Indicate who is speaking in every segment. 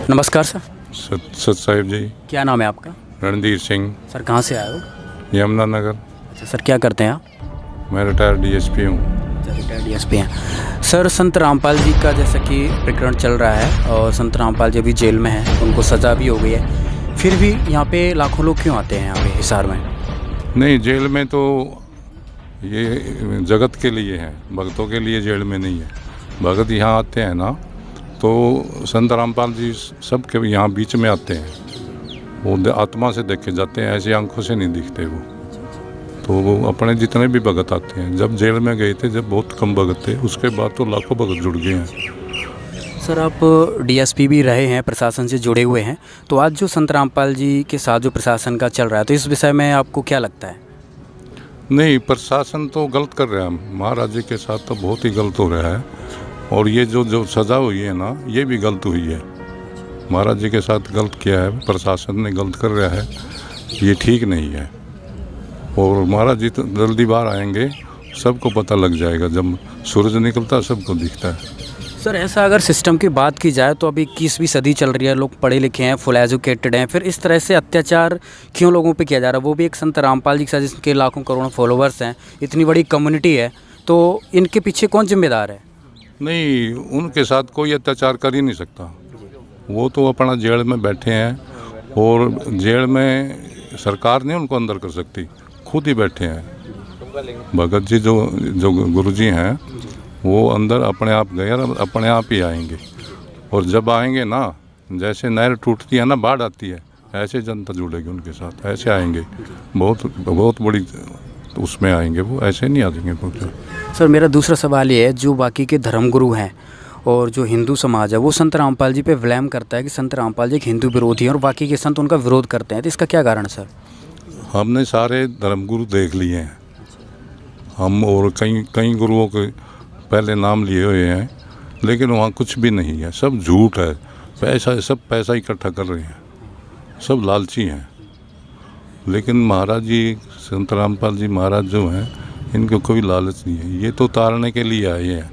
Speaker 1: नमस्कार सर।
Speaker 2: सत साहिब जी।
Speaker 1: क्या नाम है आपका?
Speaker 2: रणधीर सिंह,
Speaker 1: सर कहाँ से आए हो?
Speaker 2: यमुनानगर।
Speaker 1: अच्छा सर, क्या करते हैं आप?
Speaker 2: मैं रिटायर्ड डीएसपी हूँ।
Speaker 1: रिटायर्ड डीएसपी हैं। सर संत रामपाल जी का जैसा कि प्रकरण चल रहा है और संत रामपाल जी अभी जेल में हैं, उनको सज़ा भी हो गई है, फिर भी यहाँ पे लाखों लोग क्यों आते हैं यहाँ पे हिसार में?
Speaker 2: नहीं, जेल में तो ये जगत के लिए है, भक्तों के लिए जेल में नहीं है। भगत यहाँ आते हैं ना, तो संत रामपाल जी सबके यहाँ बीच में आते हैं। वो आत्मा से देखे जाते हैं, ऐसी आंखों से नहीं दिखते वो। तो वो अपने जितने भी भगत आते हैं, जब जेल में गए थे जब बहुत कम भगत थे, उसके बाद तो लाखों भगत जुड़ गए हैं।
Speaker 1: सर आप डीएसपी भी रहे हैं, प्रशासन से जुड़े हुए हैं, तो आज जो संत रामपाल जी के साथ जो प्रशासन का चल रहा है, तो इस विषय में आपको क्या लगता है?
Speaker 2: नहीं, प्रशासन तो गलत कर रहा है। महाराज जी के साथ तो बहुत ही गलत हो रहा है। और ये जो सज़ा हुई है ना, ये भी गलत हुई है। महाराज जी के साथ गलत किया है, प्रशासन ने गलत कर रहा है, ये ठीक नहीं है। और महाराज जी तो जल्दी बाहर आएंगे, सबको पता लग जाएगा। जब सूरज निकलता है सबको दिखता है।
Speaker 1: सर ऐसा अगर सिस्टम की बात की जाए तो अभी 21वीं सदी चल रही है, लोग पढ़े लिखे हैं, फुल एजुकेटेड हैं, फिर इस तरह से अत्याचार क्यों लोगों पे किया जा रहा है? वो भी एक संत रामपाल जी के साथ, जिसके लाखों करोड़ों फॉलोअर्स हैं, इतनी बड़ी कम्युनिटी है, तो इनके पीछे कौन जिम्मेदार है?
Speaker 2: नहीं, उनके साथ कोई अत्याचार कर ही नहीं सकता। वो तो अपना जेल में बैठे हैं, और जेल में सरकार नहीं उनको अंदर कर सकती, खुद ही बैठे हैं। भगत जी जो गुरु जी हैं, वो अंदर अपने आप गए और अपने आप ही आएंगे। और जब आएंगे ना, जैसे नहर टूटती है ना, बाढ़ आती है, ऐसे जनता जुड़ेगी उनके साथ, ऐसे आएंगे। बहुत बड़ी उसमें आएंगे वो, ऐसे नहीं आ जाएंगे।
Speaker 1: सर मेरा दूसरा सवाल ये है, जो बाकी के धर्मगुरु हैं और जो हिंदू समाज है, वो संत रामपाल जी पे ब्लेम करता है कि संत रामपाल जी एक हिंदू विरोधी हैं और बाकी के संत उनका विरोध करते हैं, तो इसका क्या कारण है सर?
Speaker 2: हमने सारे धर्मगुरु देख लिए हैं हम, और कई गुरुओं के पहले नाम लिए हुए हैं, लेकिन वहाँ कुछ भी नहीं है, सब झूठ है। सब पैसा इकट्ठा कर रहे हैं, सब लालची हैं। लेकिन महाराज जी, संत रामपाल जी महाराज जो हैं, इनको कोई लालच नहीं है। ये तो उतारने के लिए आए हैं।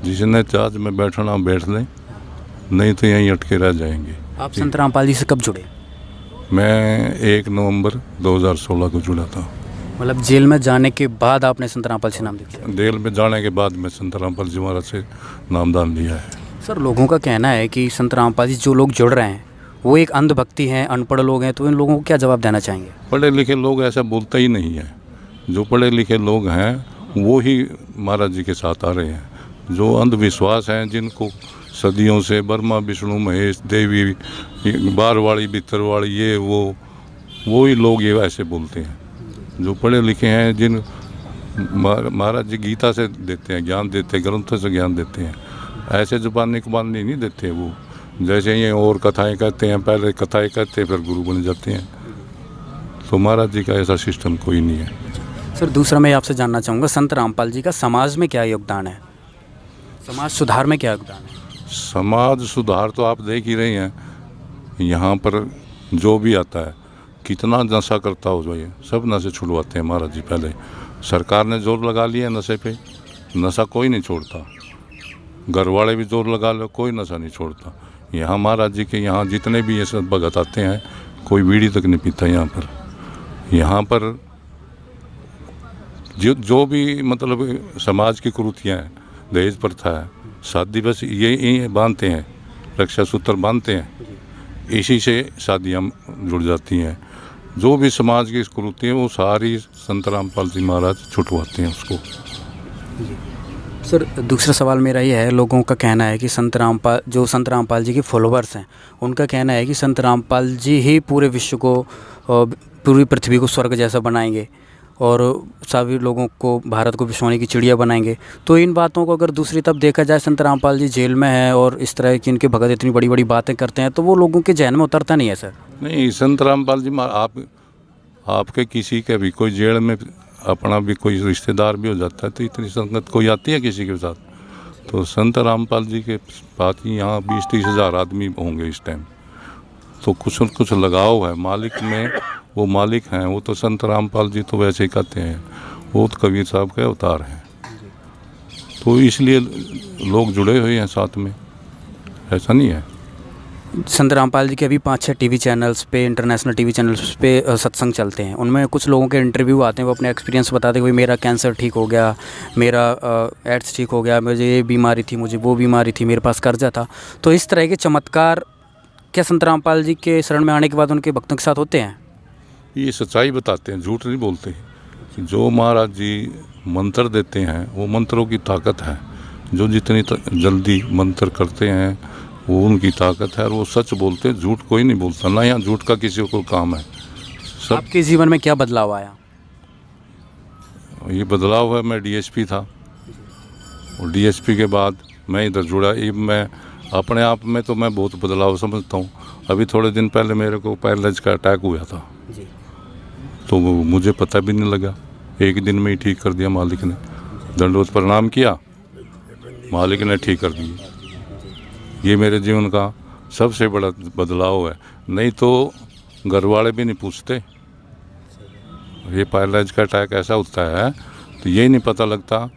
Speaker 2: जिसने चार्ज में बैठना बैठ लें, नहीं तो यहीं अटके रह जाएंगे।
Speaker 1: आप संत रामपाल जी से कब जुड़े?
Speaker 2: मैं 1 नवंबर 2016 को जुड़ा था।
Speaker 1: मतलब जेल में जाने के बाद आपने संत रामपाल से नाम लिया?
Speaker 2: जेल में जाने के बाद मैं संत रामपाल जी महाराज से नामदान लिया है।
Speaker 1: सर लोगों का कहना है कि संत रामपाल जी, जो लोग जुड़ रहे हैं वो एक अंधभक्ति हैं, अनपढ़ लोग हैं, तो इन लोगों को क्या जवाब देना चाहेंगे?
Speaker 2: पढ़े लिखे लोग ऐसा बोलते ही नहीं है। जो पढ़े लिखे लोग हैं वो ही महाराज जी के साथ आ रहे हैं। जो अंधविश्वास हैं, जिनको सदियों से ब्रह्मा विष्णु महेश देवी बारवाड़ी बितरवाड़ी ये वो ही लोग ये ऐसे बोलते हैं। जो पढ़े लिखे हैं, जिन महाराज जी गीता से देते हैं ज्ञान, देते हैं ग्रंथों से ज्ञान देते हैं, ऐसे जुबानी कुबानी नहीं देते वो। जैसे ये और कथाएं कहते हैं, पहले कथाएं कहते हैं फिर गुरु बन जाते हैं। तो महाराज जी का ऐसा सिस्टम कोई नहीं है।
Speaker 1: सर दूसरा मैं आपसे जानना चाहूँगा, संत रामपाल जी का समाज में क्या योगदान है? समाज सुधार में क्या योगदान है?
Speaker 2: समाज सुधार तो आप देख ही रहे हैं। यहाँ पर जो भी आता है, कितना नशा करता हो जो, ये सब नशे छुड़वाते हैं महाराज जी। पहले सरकार ने जोर लगा लिया नशे पे, नशा कोई नहीं छोड़ता। घर वाले भी जोर लगा लो, कोई नशा नहीं छोड़ता। यहाँ महाराज जी के यहाँ जितने भी ये सब भगत आते हैं, कोई बीड़ी तक नहीं पीता यहाँ पर जो भी मतलब समाज की कुरीतियाँ हैं, दहेज प्रथा है, शादी बस ये बांधते हैं, रक्षा सूत्र बांधते हैं, इसी से शादियाँ जुड़ जाती हैं। जो भी समाज की कुरीति है वो सारी संत रामपाल जी महाराज छुटवाते हैं उसको।
Speaker 1: सर दूसरा सवाल मेरा ये है, लोगों का कहना है कि संत रामपाल जी के फॉलोअर्स हैं, उनका कहना है कि संत रामपाल जी ही पूरे विश्व को, पूरी पृथ्वी को स्वर्ग जैसा बनाएंगे और सभी लोगों को, भारत को सोने की चिड़िया बनाएंगे। तो इन बातों को अगर दूसरी तरफ देखा जाए, संत रामपाल जी जेल में है और इस तरह की इनके भगत इतनी बड़ी बड़ी बातें करते हैं, तो वो लोगों के जहन में उतरता नहीं है सर? नहीं,
Speaker 2: संत रामपाल जी आपके किसी के भी कोई जेल में अपना भी कोई रिश्तेदार भी हो जाता है, तो इतनी संगत कोई आती है किसी के साथ? तो संत रामपाल जी के पास ही यहाँ 20-30 हज़ार आदमी होंगे इस टाइम। तो कुछ लगाव है मालिक में, वो मालिक हैं। वो तो संत रामपाल जी तो वैसे ही कहते हैं, वो तो कबीर साहब के अवतार हैं। तो इसलिए लोग जुड़े हुए हैं साथ में, ऐसा नहीं है।
Speaker 1: संत रामपाल जी के अभी 5-6 टीवी चैनल्स पे, इंटरनेशनल टीवी चैनल्स पे सत्संग चलते हैं। उनमें कुछ लोगों के इंटरव्यू आते हैं, वो अपने एक्सपीरियंस बताते हैं कि मेरा कैंसर ठीक हो गया, मेरा एड्स ठीक हो गया, मुझे ये बीमारी थी, मुझे वो बीमारी थी, मेरे पास कर्जा था। तो इस तरह के चमत्कार क्या संत रामपाल जी के शरण में आने के बाद उनके भक्तों के साथ होते हैं?
Speaker 2: ये सच्चाई बताते हैं, झूठ नहीं बोलते। कि जो महाराज जी मंत्र देते हैं वो मंत्रों की ताकत है। जो जितनी जल्दी मंत्र करते हैं वो उनकी ताकत है, और वो सच बोलते हैं, झूठ कोई नहीं बोलता ना। यहाँ झूठ का किसी को काम है। सब
Speaker 1: आपके जीवन में क्या बदलाव आया?
Speaker 2: ये बदलाव है, मैं डीएसपी था और डीएसपी के बाद मैं इधर जुड़ा। ये मैं अपने आप में तो मैं बहुत बदलाव समझता हूँ। अभी थोड़े दिन पहले मेरे को पैरालाइज का अटैक हुआ था
Speaker 1: जी।
Speaker 2: तो वो मुझे पता भी नहीं लगा, एक दिन में ही ठीक कर दिया मालिक ने। दंडवत प्रणाम किया, मालिक ने ठीक कर दिया। ये मेरे जीवन का सबसे बड़ा बदलाव है। नहीं तो घर वाले भी नहीं पूछते। ये पैरालाइज का अटैक ऐसा होता है तो यही नहीं पता लगता,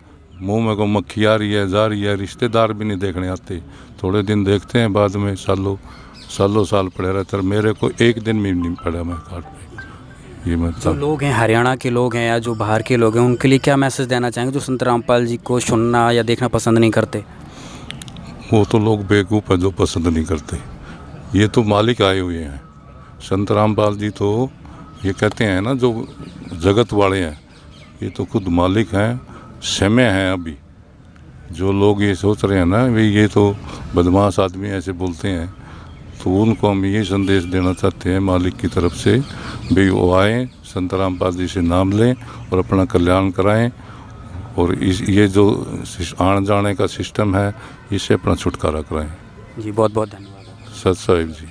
Speaker 2: मुंह में को मक्खी आ रही है, जा रही है, रिश्तेदार भी नहीं देखने आते। थोड़े दिन देखते हैं, बाद में सालों साल पड़े रहते। मेरे को एक दिन भी नहीं पड़ा मैं कार्ड पे। ये
Speaker 1: जो
Speaker 2: मतलब
Speaker 1: लोग हैं, हरियाणा के लोग हैं या जो बाहर के लोग हैं, उनके लिए क्या मैसेज देना चाहेंगे जो संत रामपाल जी को सुनना या देखना पसंद नहीं करते?
Speaker 2: वो तो लोग बेवकूफ़ है जो पसंद नहीं करते। ये तो मालिक आए हुए हैं। संत रामपाल जी तो ये कहते हैं ना, जो जगत वाले हैं, ये तो खुद मालिक हैं, समय हैं। अभी जो लोग ये सोच रहे हैं ना भाई ये तो बदमाश आदमी ऐसे बोलते हैं, तो उनको हम ये संदेश देना चाहते हैं मालिक की तरफ से, भाई वो आए, संत रामपाल जी से नाम लें और अपना कल्याण कराएं। और ये जो आने जाने का सिस्टम है, इससे अपना छुटकारा कराएं।
Speaker 1: जी, बहुत बहुत धन्यवाद।
Speaker 2: सत साहिब जी।